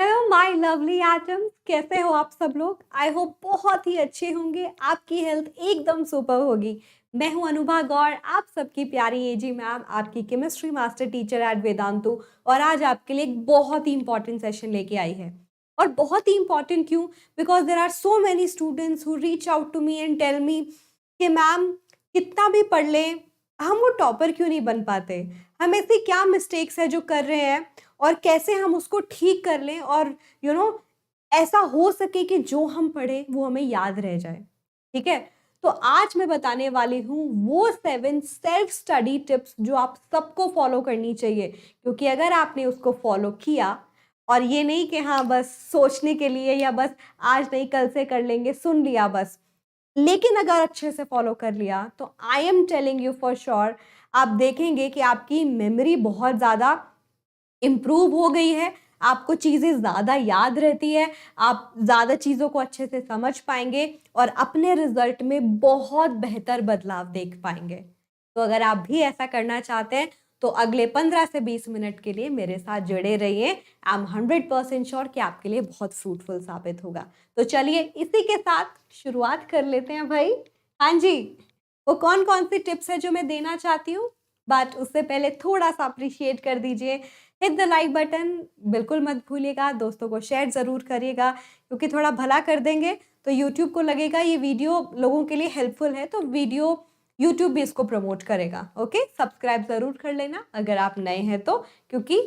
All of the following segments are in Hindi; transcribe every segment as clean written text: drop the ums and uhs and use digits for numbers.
हेलो माय लवली एटम्स, कैसे हो आप सब लोग? आई होप बहुत ही अच्छे होंगे। आपकी हेल्थ एकदम सुपर होगी। मैं हूं अनुभा गौड़, आप सबकी प्यारी एजी मैम, आपकी chemistry master teacher at Vedantu. और आज आपके लिए एक बहुत ही इंपॉर्टेंट सेशन लेके आई है। और बहुत ही इंपॉर्टेंट क्यों? Because there are so many students who reach out to me and tell me कि मैम, कितना भी पढ़ लें हम वो टॉपर क्यों नहीं बन पाते, हम ऐसी क्या मिस्टेक्स है जो कर रहे हैं और कैसे हम उसको ठीक कर लें और यू नो ऐसा हो सके कि जो हम पढ़े वो हमें याद रह जाए। ठीक है, तो आज मैं बताने वाली हूँ वो 7 सेल्फ स्टडी टिप्स जो आप सबको फॉलो करनी चाहिए। क्योंकि अगर आपने उसको फॉलो किया, और ये नहीं कि हाँ बस सोचने के लिए या बस आज नहीं कल से कर लेंगे, सुन लिया बस, लेकिन अगर अच्छे से फॉलो कर लिया तो I am telling you for sure, आप देखेंगे कि आपकी मेमोरी बहुत ज़्यादा इम्प्रूव हो गई है, आपको चीज़ें ज़्यादा याद रहती है, आप ज़्यादा चीज़ों को अच्छे से समझ पाएंगे और अपने रिजल्ट में बहुत बेहतर बदलाव देख पाएंगे। तो अगर आप भी ऐसा करना चाहते हैं तो अगले 15 से 20 मिनट के लिए मेरे साथ जुड़े रहिए। आई एम 100% श्योर कि आपके लिए बहुत फ्रूटफुल साबित होगा। तो चलिए इसी के साथ शुरुआत कर लेते हैं भाई। हाँ जी, वो कौन कौन सी टिप्स है जो मैं देना चाहती हूँ, बट उससे पहले थोड़ा सा अप्रिशिएट कर दीजिए, हिट द लाइक बटन बिल्कुल मत भूलिएगा, दोस्तों को शेयर ज़रूर करिएगा, क्योंकि थोड़ा भला कर देंगे तो यूट्यूब को लगेगा ये वीडियो लोगों के लिए हेल्पफुल है, तो वीडियो यूट्यूब भी इसको प्रमोट करेगा। ओके, सब्सक्राइब ज़रूर कर लेना अगर आप नए हैं तो, क्योंकि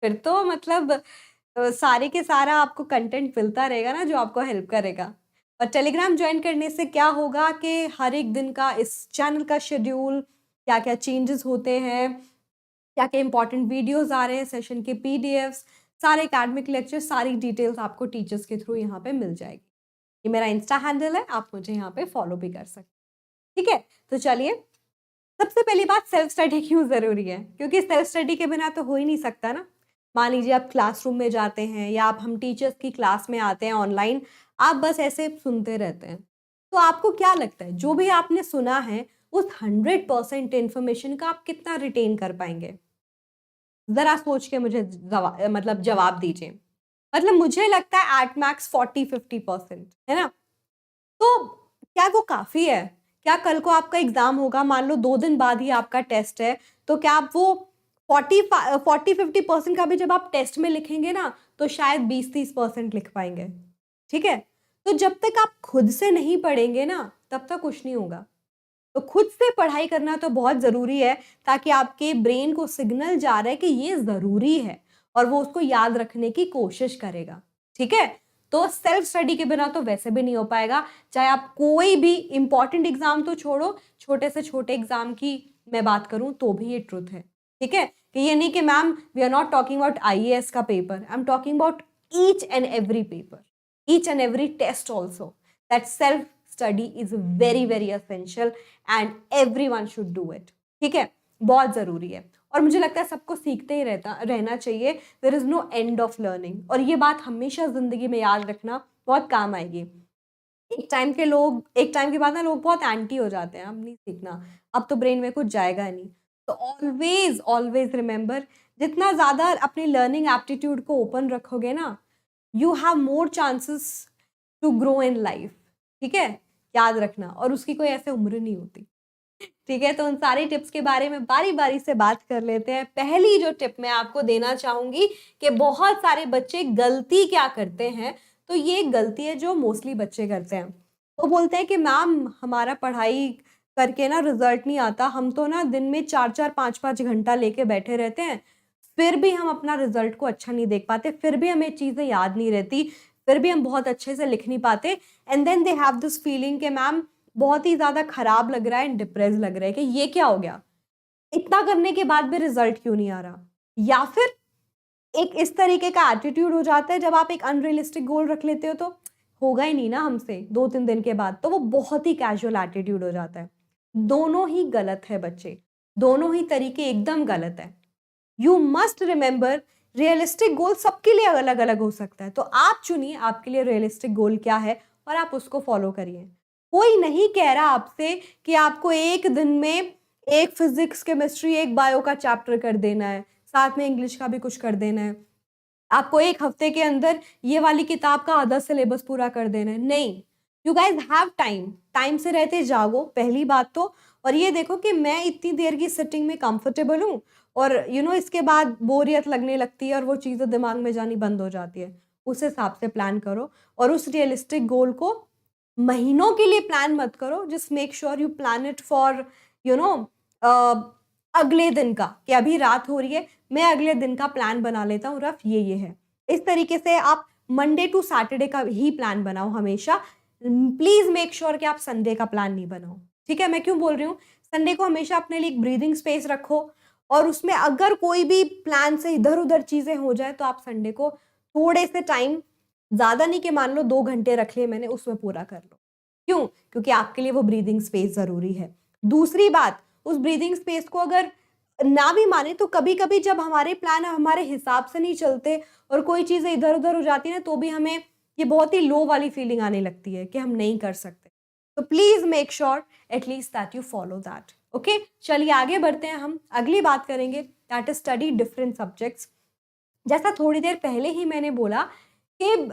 फिर तो मतलब सारे के सारा आपको कंटेंट मिलता रहेगा ना जो आपको हेल्प करेगा। और टेलीग्राम ज्वाइन करने से क्या होगा कि हर एक दिन का इस चैनल का शेड्यूल, क्या क्या चेंजेस होते हैं, क्या क्या इंपॉर्टेंट वीडियोस आ रहे हैं, सेशन के पीडीएफ्स, सारे एकेडमिक लेक्चर, सारी डिटेल्स आपको टीचर्स के थ्रू यहाँ पे मिल जाएगी। ये मेरा इंस्टा हैंडल है, आप मुझे यहाँ पे फॉलो भी कर सकते हैं। ठीक है, तो चलिए सबसे पहली बात, सेल्फ स्टडी क्यों ज़रूरी है? क्योंकि सेल्फ स्टडी के बिना तो हो ही नहीं सकता ना। मान लीजिए आप क्लासरूम में जाते हैं या आप हम टीचर्स की क्लास में आते हैं ऑनलाइन, आप बस ऐसे सुनते रहते हैं। तो आपको क्या लगता है जो भी आपने सुना है उस 100% इन्फॉर्मेशन का आप कितना रिटेन कर पाएंगे? ज़रा सोच के मुझे मतलब जवाब दीजिए। मतलब मुझे लगता है एट मैक्स 40-50%, है ना? तो क्या वो काफ़ी है? क्या कल को आपका एग्ज़ाम होगा, मान लो 2 दिन बाद ही आपका टेस्ट है, तो क्या आप वो 40-50% का भी जब आप टेस्ट में लिखेंगे ना, तो शायद 20-30% लिख पाएँगे। ठीक है? तो जब तक आप खुद से नहीं पढ़ेंगे ना, तब तक कुछ नहीं होगा। तो खुद से पढ़ाई करना तो बहुत ज़रूरी है, ताकि आपके ब्रेन को सिग्नल जा रहा है कि ये ज़रूरी है और वो उसको याद रखने की कोशिश करेगा। ठीक है? तो सेल्फ स्टडी के बिना तो वैसे भी नहीं हो पाएगा, चाहे आप कोई भी इम्पोर्टेंट एग्ज़ाम तो छोड़ो, छोटे से छोटे एग्ज़ाम की मैं बात करूँ तो भी ये ट्रुथ है। ठीक है? कि ये नहीं कि ma'am we are not talking about IAS का paper, I am talking about each and every paper, each and every test also, that self study is very very essential and everyone should do it. ठीक है, बहुत ज़रूरी है और मुझे लगता है सबको सीखते ही रहना चाहिए। There is no end of learning, और ये बात हमेशा ज़िंदगी में याद रखना, बहुत काम आएगी। एक टाइम के बाद ना लोग बहुत एंटी हो जाते हैं, अब नहीं सीखना, अब तो ब्रेन में कुछ जाएगा नहीं। तो ऑलवेज ऑलवेज रिमेंबर, जितना ज़्यादा अपनी लर्निंग एप्टीट्यूड को ओपन रखोगे ना, you have more chances to grow in life. ठीक है, याद रखना, और उसकी कोई ऐसे उम्र नहीं होती। ठीक है, तो उन सारी टिप्स के बारे में बारी-बारी से बात कर लेते हैं। पहली जो टिप मैं आपको देना चाहूँगी कि बहुत सारे बच्चे गलती क्या करते हैं, तो ये गलती है जो मोस्टली बच्चे करते हैं। वो बोलते हैं कि मैम हमारा पढ़ाई करके ना रिज़ल्ट नहीं आता, हम तो ना दिन में 4-4 5-5 घंटा लेके बैठे रहते हैं, फिर भी हम अपना रिज़ल्ट को अच्छा नहीं देख पाते, फिर भी हमें चीज़ें याद नहीं रहती, फिर भी हम बहुत अच्छे से लिख नहीं पाते, and then they have this feeling कि मैम बहुत ही ज़्यादा खराब लग रहा है एंड डिप्रेस लग रहा है कि ये क्या हो गया? इतना करने के बाद भी रिज़ल्ट क्यों नहीं आ रहा? या फिर एक इस तरीके का एटीट्यूड हो जाता है जब आप एक अनरियलिस्टिक गोल रख लेते हो तो होगा ही नहीं ना हमसे 2-3 दिन के बाद, तो वो बहुत ही कैजुअल एटीट्यूड हो जाता है। दोनों ही गलत है बच्चे, दोनों ही तरीके एकदम गलत है। यू मस्ट रिमेंबर, रियलिस्टिक गोल सबके लिए अलग-अलग हो सकता है, तो आप चुनिए आपके लिए रियलिस्टिक गोल क्या है और आप उसको फॉलो करिए। कोई नहीं कह रहा आपसे कि आपको एक दिन में एक फिजिक्स, केमिस्ट्री, एक बायो का चैप्टर कर देना है, साथ में इंग्लिश का भी कुछ कर देना है। आपको एक हफ्ते के अंदर ये वाली किताब का आधा सिलेबस पूरा कर देना है, नहीं। You guys have time, time से रहते जागो पहली बात तो, और ये देखो कि मैं इतनी देर की सिटिंग में कंफर्टेबल हूँ, और इसके बाद बोरियत लगने लगती है और वो चीज़ें दिमाग में जानी बंद हो जाती है। उस हिसाब से प्लान करो, और उस रियलिस्टिक गोल को महीनों के लिए प्लान मत करो, just make sure you plan it for you know अगले दिन का, कि अभी रात हो रही है, मैं अगले दिन का प्लान बना लेता हूँ, रफ ये है। इस तरीके से आप मंडे टू सैटरडे का ही प्लान बनाओ हमेशा। प्लीज मेक श्योर कि आप संडे का प्लान नहीं बनाओ, ठीक है। मैं क्यों बोल रही हूँ, संडे को हमेशा अपने लिए एक ब्रीदिंग स्पेस रखो, और उसमें अगर कोई भी प्लान से इधर उधर चीजें हो जाए तो आप संडे को थोड़े से टाइम, ज्यादा नहीं कि मान लो 2 घंटे रख लिए मैंने, उसमें पूरा कर लो। क्यों? क्योंकि आपके लिए वो ब्रीदिंग स्पेस जरूरी है। दूसरी बात, उस ब्रीदिंग स्पेस को अगर ना भी माने तो कभी कभी जब हमारे प्लान हमारे हिसाब से नहीं चलते और कोई चीजें इधर उधर हो जाती है ना, तो भी हमें ये बहुत ही लो वाली फीलिंग आने लगती है कि हम नहीं कर सकते। तो please make sure at least that you follow that. Okay, चलिए आगे बढ़ते हैं। हम अगली बात करेंगे, that is study different subjects. जैसा थोड़ी देर पहले ही मैंने बोला कि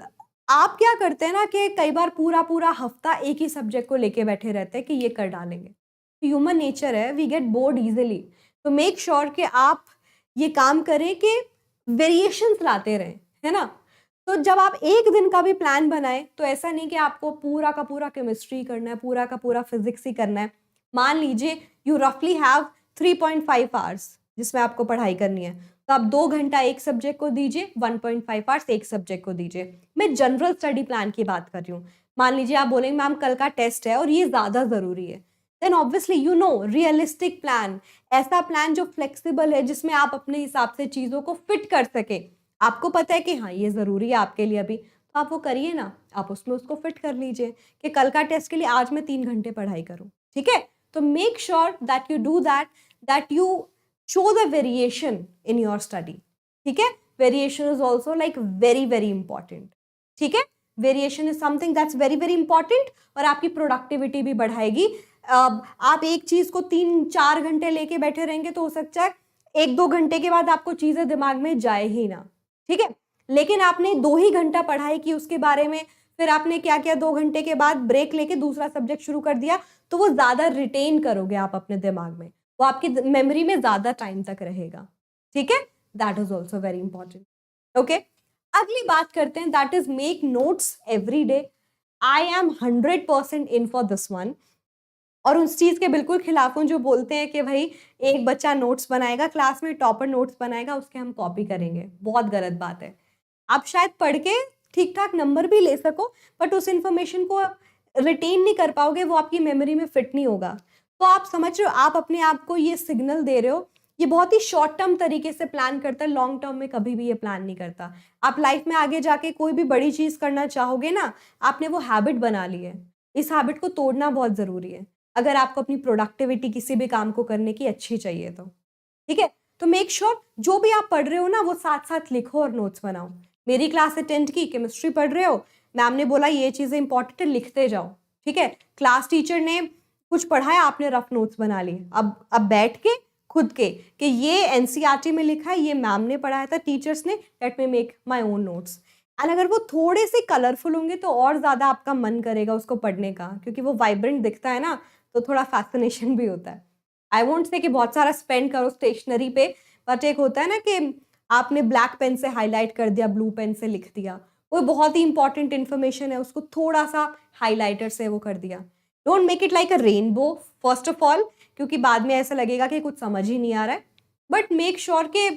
आप क्या करते हैं ना, कि कई बार पूरा पूरा हफ्ता एक ही सब्जेक्ट को लेके बैठे रहते हैं कि ये कर डालेंगे। ह्यूमन नेचर है, वी गेट बोर्ड इजीली। तो मेक श्योर कि आप ये काम करें कि वेरिएशंस लाते रहें, है ना। तो जब आप एक दिन का भी प्लान बनाएं तो ऐसा नहीं कि आपको पूरा का पूरा केमिस्ट्री करना है, पूरा का पूरा फिजिक्स ही करना है। मान लीजिए यू रफली हैव 3.5 आवर्स जिसमें आपको पढ़ाई करनी है, तो आप 2 घंटा एक सब्जेक्ट को दीजिए, 1.5 आवर्स एक सब्जेक्ट को दीजिए। मैं जनरल स्टडी प्लान की बात कर रही हूँ। मान लीजिए आप बोलेंगे मैम कल का टेस्ट है और ये ज्यादा जरूरी है, देन ऑब्वियसली रियलिस्टिक प्लान, ऐसा प्लान जो फ्लेक्सिबल है, जिसमें आप अपने हिसाब से चीजों को फिट कर सके। आपको पता है कि हाँ ये जरूरी है आपके लिए अभी, तो आप वो करिए ना, आप उसमें उसको फिट कर लीजिए कि कल का टेस्ट के लिए आज मैं 3 घंटे पढ़ाई करूँ, ठीक है। तो make sure that you do that you show the variation in your study, ठीक है। variation is also like very very important, ठीक है। variation is something that's very very important, और आपकी प्रोडक्टिविटी भी बढ़ाएगी। आप एक चीज को 3-4 घंटे लेके बैठे रहेंगे तो हो सकता है 1-2 घंटे के बाद आपको चीजें दिमाग में जाए ही ना, ठीक है। लेकिन आपने 2 ही घंटा पढ़ाई की उसके बारे में, फिर आपने क्या किया, 2 घंटे के बाद ब्रेक लेके दूसरा सब्जेक्ट शुरू कर दिया, तो वो ज्यादा रिटेन करोगे आप अपने दिमाग में, वो आपकी मेमोरी में ज्यादा टाइम तक रहेगा, ठीक है। That is also very important. Okay, अगली बात करते हैं, that is make notes every day. I am 100% in for this one, और उस चीज के बिल्कुल खिलाफ हूं जो बोलते हैं कि भाई एक बच्चा नोट्स बनाएगा क्लास में, टॉपर नोट्स बनाएगा, उसके हम कॉपी करेंगे। बहुत गलत बात है। आप शायद पढ़ के ठीक ठाक नंबर भी ले सको, बट उस इंफॉर्मेशन को रिटेन नहीं कर पाओगे, वो आपकी मेमोरी में फिट नहीं होगा। तो आप समझ रहे हो, आप अपने आप को ये सिग्नल दे रहे हो, ये बहुत ही शॉर्ट टर्म तरीके से प्लान करता है, लॉन्ग टर्म में कभी भी ये प्लान नहीं करता। आप लाइफ में आगे जाके कोई भी बड़ी चीज करना चाहोगे ना, आपने वो हैबिट बना ली है, इस हैबिट को तोड़ना बहुत जरूरी है अगर आपको अपनी प्रोडक्टिविटी किसी भी काम को करने की अच्छी चाहिए तो, ठीक है। तो मेक श्योर जो भी आप पढ़ रहे हो ना वो साथ साथ लिखो और नोट्स बनाओ। मेरी क्लास अटेंड की, केमिस्ट्री पढ़ रहे हो, मैम ने बोला ये चीजें इंपॉर्टेंट है, लिखते जाओ, ठीक है। क्लास टीचर ने कुछ पढ़ाया, आपने रफ नोट्स बना लिए, अब बैठ के खुद के कि ये एनसीईआरटी में लिखा है, ये मैम ने पढ़ाया था, टीचर्स ने, let me make my own notes. And अगर वो थोड़े से कलरफुल होंगे तो और ज्यादा आपका मन करेगा उसको पढ़ने का, क्योंकि वो वाइब्रेंट दिखता है ना, तो थोड़ा फैसिनेशन भी होता है। आई वोंट से कि बहुत सारा स्पेंड करो स्टेशनरी पे, बट एक होता है ना कि आपने ब्लैक पेन से हाईलाइट कर दिया, ब्लू पेन से लिख दिया, वो बहुत ही इंपॉर्टेंट इन्फॉर्मेशन है, उसको थोड़ा सा हाईलाइटर से वो कर दिया। Don't make it like a rainbow first of all, क्योंकि बाद में ऐसा लगेगा कि कुछ समझ ही नहीं आ रहा है, बट मेक श्योर कि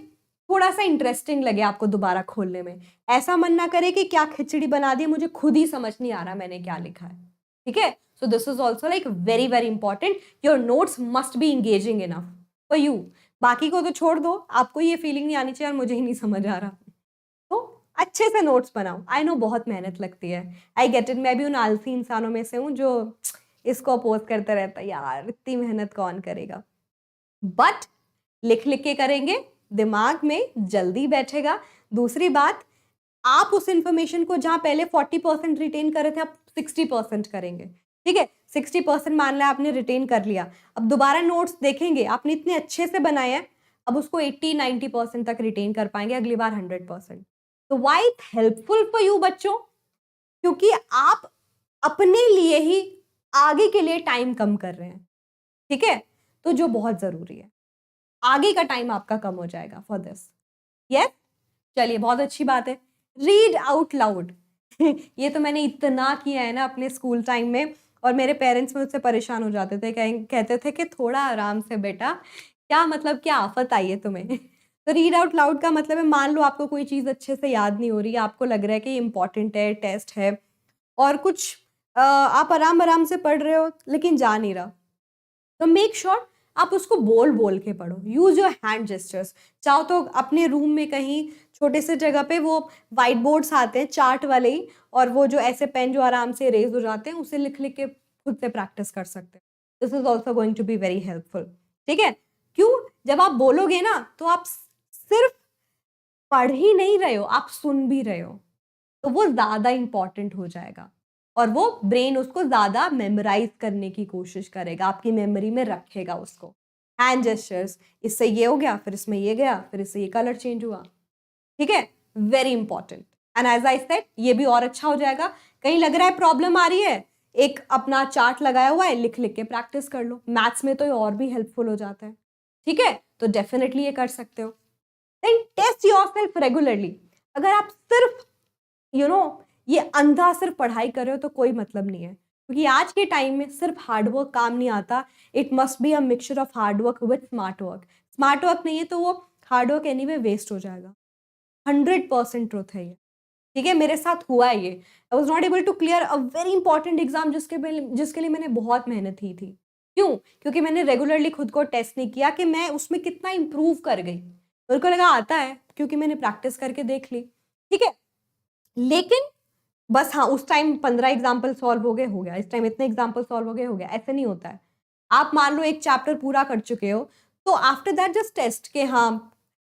थोड़ा सा इंटरेस्टिंग लगे आपको दोबारा खोलने में। ऐसा मन ना करे कि क्या खिचड़ी बना दी, मुझे खुद ही समझ नहीं आ रहा मैंने क्या लिखा है, ठीक है। So this is also like very very important, your notes must be engaging enough for you. बाकी को तो छोड़ दो, आपको ये फीलिंग नहीं आनी चाहिए और मुझे ही नहीं समझ आ रहा, तो अच्छे से नोट्स बनाओ। आई नो बहुत मेहनत लगती है, आई गेट इट, मैं भी उन आलसी इंसानों में से हूँ जो इसको अपोज करता रहता है, यार इतनी मेहनत कौन करेगा, बट लिख लिख के करेंगे, दिमाग में जल्दी बैठेगा। दूसरी बात, आप उस इंफॉर्मेशन को जहां पहले 40% रिटेन कर रहे थे, आप 60% करेंगे, ठीक है। 60% मान लिया आपने रिटेन कर लिया, अब दोबारा नोट्स देखेंगे, आपने इतने अच्छे से बनाए हैं, अब उसको 80-90% तक रिटेन कर पाएंगे, अगली बार 100%। तो why it helpful for you बच्चों? क्योंकि आप अपने लिए ही आगे के लिए टाइम कम कर रहे हैं, ठीक है? तो जो बहुत जरूरी है, आगे का टाइम आपका कम हो जाएगा फॉर दिस। यस, चलिए बहुत अच्छी बात है। रीड आउट लाउड ये तो मैंने इतना किया है ना अपने स्कूल टाइम में, और मेरे पेरेंट्स मुझसे परेशान हो जाते थे, कहते थे कि थोड़ा आराम से बेटा, क्या मतलब क्या आफत आई है तुम्हें तो रीड आउट लाउड का मतलब है, मान लो आपको कोई चीज़ अच्छे से याद नहीं हो रही, आपको लग रहा है कि इम्पॉर्टेंट है, टेस्ट है, और कुछ आप आराम आराम से पढ़ रहे हो लेकिन जा नहीं रहा, तो मेक श्योर आप उसको बोल बोल के पढ़ो। Use your hand gestures. चाहो तो अपने रूम में कहीं छोटे से जगह पे वो व्हाइट बोर्ड्स आते हैं चार्ट वाले ही, और वो जो ऐसे पेन जो आराम से इरेज हो जाते हैं, उसे लिख लिख के खुद से प्रैक्टिस कर सकते हैं। This is also going to be very helpful. ठीक है, क्यों? जब आप बोलोगे ना तो आप सिर्फ पढ़ ही नहीं रहे हो, आप सुन भी रहे हो, तो वो ज्यादा इंपॉर्टेंट हो जाएगा, और वो ब्रेन उसको ज्यादा मेमोराइज करने की कोशिश करेगा, आपकी मेमोरी में रखेगा उसको। हैंड जेस्चर्स, इससे ये हो गया, फिर इसमें ये गया, फिर इससे ये कलर चेंज हुआ, ठीक है, very important. And as I said, ये भी और अच्छा हो जाएगा। कहीं लग रहा है प्रॉब्लम आ रही है, एक अपना चार्ट लगाया हुआ है, लिख लिख के प्रैक्टिस कर लो। मैथ्स में तो ये और भी हेल्पफुल हो जाता है, ठीक है, तो डेफिनेटली ये कर सकते हो। Then test yourself regularly. अगर आप सिर्फ ये अंधा सिर्फ पढ़ाई कर रहे हो तो कोई मतलब नहीं है, क्योंकि आज के टाइम में सिर्फ हार्डवर्क काम नहीं आता। It must be a mixture of hard work with smart work. Smart work नहीं है तो वो हार्डवर्क एनीवे वेस्ट हो जाएगा। 100% ट्रूथ है ये, ठीक है, मेरे साथ हुआ है ये। I was not able to clear a very important exam जिसके लिए मैंने बहुत मेहनत की थी। क्यों? क्योंकि मैंने रेगुलरली खुद को टेस्ट नहीं किया कि मैं उसमें कितना इंप्रूव कर गई। मेरे को लगा आता है क्योंकि मैंने प्रैक्टिस करके देख ली, ठीक है, लेकिन बस हाँ, उस टाइम 15 एग्जाम्पल सॉल्व हो गया, इस टाइम इतने एग्जाम्पल सॉल्व हो गया, ऐसे नहीं होता है। आप मान लो एक चैप्टर पूरा कर चुके हो, तो आफ्टर दैट जस्ट टेस्ट के हाँ,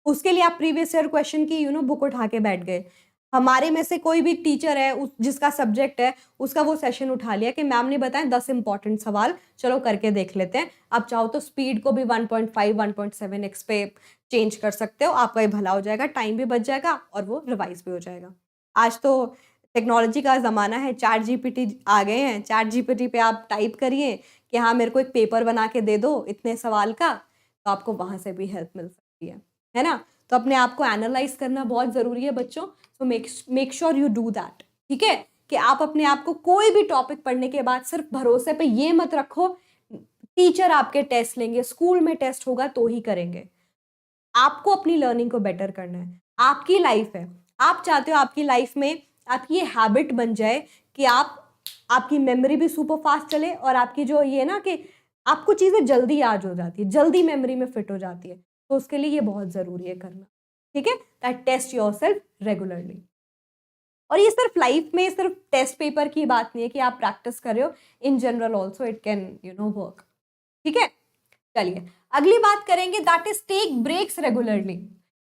उसके लिए आप प्रीवियस ईयर क्वेश्चन की बुक उठा के बैठ गए। हमारे में से कोई भी टीचर है जिसका सब्जेक्ट है, उसका वो सेशन उठा लिया कि मैम ने बताया 10 इंपॉर्टेंट सवाल, चलो करके देख लेते हैं। आप चाहो तो स्पीड को भी 1.5 1.7x पे चेंज कर सकते हो, आपका ये भला हो जाएगा, टाइम भी बच जाएगा और वो रिवाइज भी हो जाएगा। आज तो टेक्नोलॉजी का ज़माना है, चैट जीपीटी आ गए हैं, चैट जीपीटी पे आप टाइप करिए कि हाँ मेरे को एक पेपर बना के दे दो इतने सवाल का, तो आपको वहाँ से भी हेल्प मिल सकती है ना। तो अपने आप को एनालाइज करना बहुत ज़रूरी है बच्चों, so make sure you do that, ठीक है, कि आप अपने आप को कोई भी टॉपिक पढ़ने के बाद सिर्फ भरोसे पे ये मत रखो टीचर आपके टेस्ट लेंगे, स्कूल में टेस्ट होगा तो ही करेंगे। आपको अपनी लर्निंग को बेटर करना है, आपकी लाइफ है, आप चाहते हो आपकी लाइफ में आपकी ये हैबिट बन जाए कि आपकी मेमोरी भी सुपर फास्ट चले, और आपकी जो ये ना कि आपको चीज़ें जल्दी याद हो जाती है, जल्दी मेमोरी में फिट हो जाती है, तो उसके लिए ये बहुत ज़रूरी है करना, ठीक है, दैट टेस्ट योरसेल्फ रेगुलरली। और ये सिर्फ लाइफ में सिर्फ टेस्ट पेपर की बात नहीं है कि आप प्रैक्टिस कर रहे हो, in general also it can work, ठीक है। चलिए अगली बात करेंगे, that is take breaks regularly.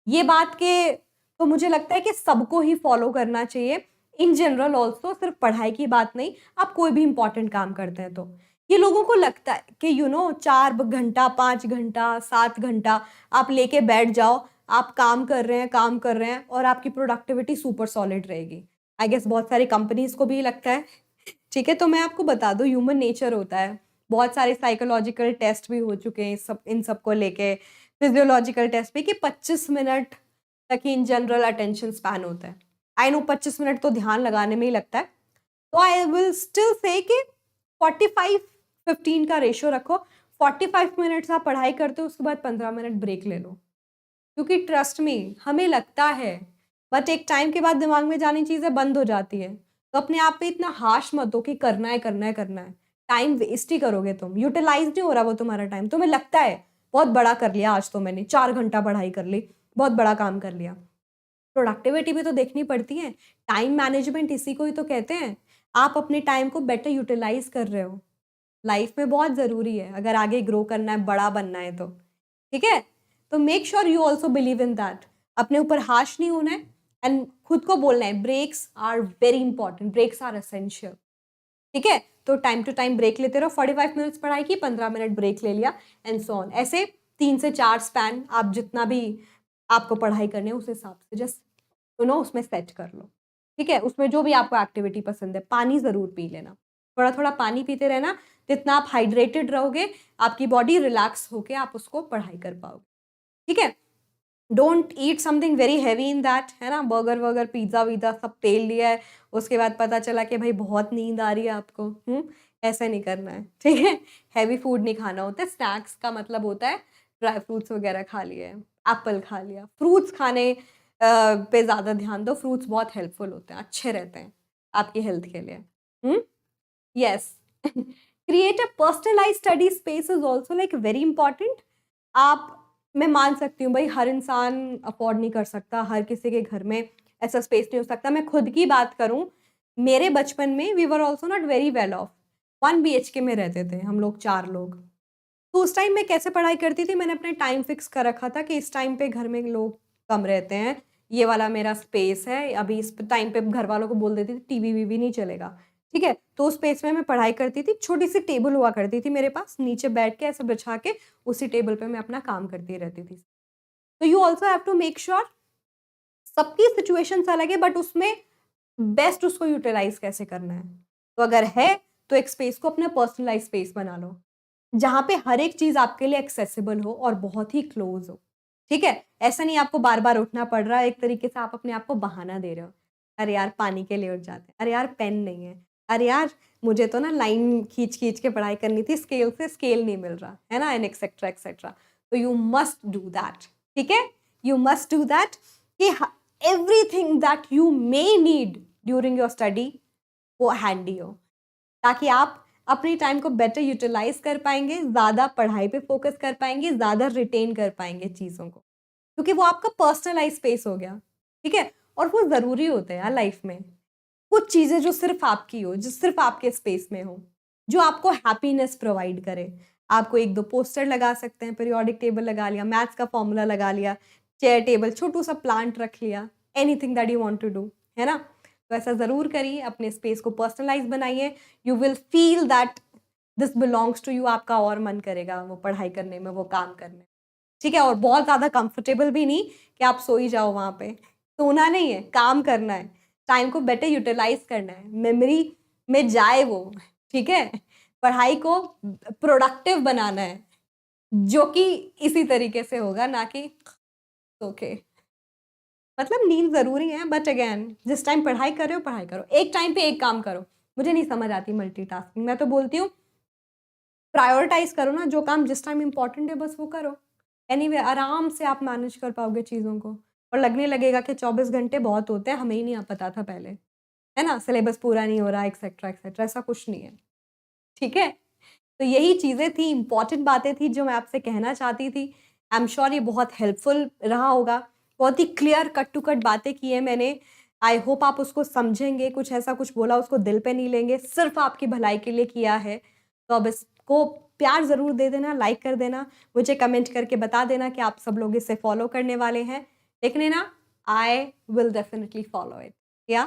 ये बात के तो मुझे लगता है कि सबको ही फॉलो करना चाहिए, इन जनरल ऑल्सो, सिर्फ पढ़ाई की बात नहीं, आप कोई भी इंपॉर्टेंट काम करते हैं तो। ये लोगों को लगता है कि 4 घंटा 5 घंटा 7 घंटा आप लेके बैठ जाओ, आप काम कर रहे हैं और आपकी प्रोडक्टिविटी सुपर सॉलिड रहेगी। आई गेस बहुत सारी कंपनीज को भी लगता है, ठीक है, तो मैं आपको बता दूं, ह्यूमन नेचर होता है, बहुत सारे साइकोलॉजिकल टेस्ट भी हो चुके हैं इन सब को लेके, फिजियोलॉजिकल टेस्ट भी, कि 25 मिनट तक ही इन जनरल अटेंशन स्पैन होता है। आई नो 25 मिनट तो ध्यान लगाने में ही लगता है, तो आई विल स्टिल से कि 45-15 का रेशियो रखो। 45 मिनट्स आप पढ़ाई करते हो, उसके बाद 15 मिनट ब्रेक ले लो, क्योंकि ट्रस्ट में हमें लगता है, बट एक टाइम के बाद दिमाग में जानी चीज़ें बंद हो जाती है। तो अपने आप पे इतना हाश मत हो कि करना है करना है करना है, टाइम वेस्ट ही करोगे तुम, यूटिलाइज नहीं हो रहा वो तुम्हारा टाइम, तुम्हें लगता है बहुत बड़ा कर लिया आज तो मैंने, 4 घंटा पढ़ाई कर ली, बहुत बड़ा काम कर लिया। प्रोडक्टिविटी भी तो देखनी पड़ती है, टाइम मैनेजमेंट इसी को ही तो कहते हैं। आप अपने टाइम को बेटर यूटिलाइज कर रहे हो, लाइफ में बहुत ज़रूरी है, अगर आगे ग्रो करना है, बड़ा बनना है तो, ठीक है। तो make sure you also believe in that, अपने ऊपर हाश नहीं होना है, एंड खुद को बोलना है breaks are very important, breaks are essential, ठीक है। तो टाइम टू टाइम ब्रेक लेते रहो, 45 मिनट्स पढ़ाई की, 15 मिनट ब्रेक ले लिया, एंड सो ऑन, ऐसे 3 से 4 स्पैन, आप जितना भी आपको पढ़ाई करनी है उस हिसाब से जस्ट उसमें सेट कर लो, ठीक है। उसमें जो भी आपको एक्टिविटी पसंद है, पानी ज़रूर पी लेना, थोड़ा थोड़ा पानी पीते रहना। जितना आप हाइड्रेटेड रहोगे, आपकी बॉडी रिलैक्स होके आप उसको पढ़ाई कर पाओगे, ठीक है। Don't eat something very heavy in that, है ना, बर्गर वर्गर पिज्ज़ा वीज़ा सब तेल लिया है, उसके बाद पता चला कि भाई बहुत नींद आ रही है आपको, ऐसा नहीं करना है, ठीक है। हैवी फूड नहीं खाना होता है। स्नैक्स का मतलब होता है ड्राई फ्रूट्स वगैरह खा लिए, एप्पल खा लिया। फ्रूट्स खाने पे ज़्यादा ध्यान दो, फ्रूट्स बहुत हेल्पफुल होते हैं, अच्छे रहते हैं आपकी हेल्थ के लिए। Yes. Create a personalised study space is also like very important. आप, मैं मान सकती हूँ भाई हर इंसान अफोर्ड नहीं कर सकता, हर किसी के घर में ऐसा स्पेस नहीं हो सकता। मैं खुद की बात करूँ, मेरे बचपन में we were also not very well off. 1 BHK में रहते थे हम लोग, 4 लोग। तो उस टाइम मैं कैसे पढ़ाई करती थी, मैंने अपने टाइम फिक्स कर रखा था कि इस टाइम पे घर में लोग कम रहते हैं, ये वाला मेरा स्पेस है। अभी इस टाइम पे घर वालों को बोल देती थी टीवी वीवी नहीं चलेगा, ठीक है। तो उस स्पेस में मैं पढ़ाई करती थी। छोटी सी टेबल हुआ करती थी मेरे पास, नीचे बैठ के ऐसे बिछा के उसी टेबल पे मैं अपना काम करती रहती थी। तो you also have to make sure, सबकी सिचुएशंस अलग है, बट उसमें बेस्ट उसको यूटिलाइज कैसे करना है। तो अगर है तो एक स्पेस को अपना पर्सनलाइज स्पेस बना लो, जहाँ पे हर एक चीज आपके लिए एक्सेसिबल हो और बहुत ही क्लोज हो, ठीक है। ऐसा नहीं आपको बार बार उठना पड़ रहा है, एक तरीके से आप अपने आप को बहाना दे रहे हो। अरे यार पानी के लिए उठ जाते हैं, अरे यार पेन नहीं है, अरे यार मुझे तो ना लाइन खींच खींच के पढ़ाई करनी थी, स्केल से स्केल नहीं मिल रहा है ना, एंड एक्सेट्रा एक्सेट्रा। तो यू मस्ट डू दैट, ठीक है। यू मस्ट डू दैट कि everything that you may need during your study वो हैंडी हो, ताकि आप अपनी टाइम को बेटर यूटिलाइज कर पाएंगे, ज़्यादा पढ़ाई पे फोकस कर पाएंगे, ज़्यादा रिटेन कर पाएंगे चीज़ों को, क्योंकि वो आपका पर्सनलाइज स्पेस हो गया, ठीक है। और वो ज़रूरी होता है यार लाइफ में, कुछ चीज़ें जो सिर्फ आपकी हो, जो सिर्फ आपके स्पेस में हो, जो आपको हैप्पीनेस प्रोवाइड करे। आपको 1-2 पोस्टर लगा सकते हैं, पीरियोडिक टेबल लगा लिया, मैथ्स का फॉर्मूला लगा लिया, चेयर टेबल, छोटू सा प्लांट रख लिया, anything that you want to do, है ना। तो ऐसा ज़रूर करिए, अपने स्पेस को पर्सनलाइज बनाइए। You will feel that this belongs to you. आपका और मन करेगा वो पढ़ाई करने में, वो काम करने में, ठीक है। और बहुत ज़्यादा कंफर्टेबल भी नहीं कि आप सो ही जाओ वहाँ पे, सोना नहीं है, काम करना है, टाइम को बेटर यूटिलाइज करना है, मेमोरी में जाए वो, ठीक है। पढ़ाई को प्रोडक्टिव बनाना है, जो कि इसी तरीके से होगा, ना कि ओके। मतलब नींद ज़रूरी है, बट अगेन जिस टाइम पढ़ाई कर रहे हो पढ़ाई करो, एक टाइम पे एक काम करो। मुझे नहीं समझ आती मल्टीटास्किंग, मैं तो बोलती हूँ प्रायोरिटाइज करो ना, जो काम जिस टाइम इंपॉर्टेंट है बस वो करो। एनीवे आराम से आप मैनेज कर पाओगे चीज़ों को, और लगने लगेगा कि 24 घंटे बहुत होते हैं, हमें ही नहीं पता था पहले, है ना, सिलेबस पूरा नहीं हो रहा, एक्सेट्रा एक्सेट्रा, ऐसा कुछ नहीं है, ठीक है। तो यही चीज़ें थी, इंपॉर्टेंट बातें थी जो मैं आपसे कहना चाहती थी। आई एम श्योर ये बहुत हेल्पफुल रहा होगा। बहुत ही क्लियर कट टू कट बातें की है मैंने। आई होप आप उसको समझेंगे, कुछ ऐसा कुछ बोला उसको दिल पे नहीं लेंगे, सिर्फ आपकी भलाई के लिए किया है। तो अब इसको प्यार ज़रूर दे देना, लाइक कर देना, मुझे कमेंट करके बता देना कि आप सब लोग इसे फॉलो करने वाले हैं। लेकिन ना, I will definitely follow it, या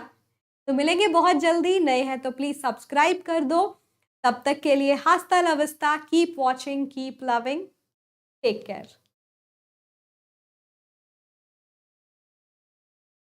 तो मिलेंगे बहुत जल्दी। नए हैं तो प्लीज़ सब्सक्राइब कर दो। तब तक के लिए हस्ता ला विस्ता, keep watching, keep loving, take care.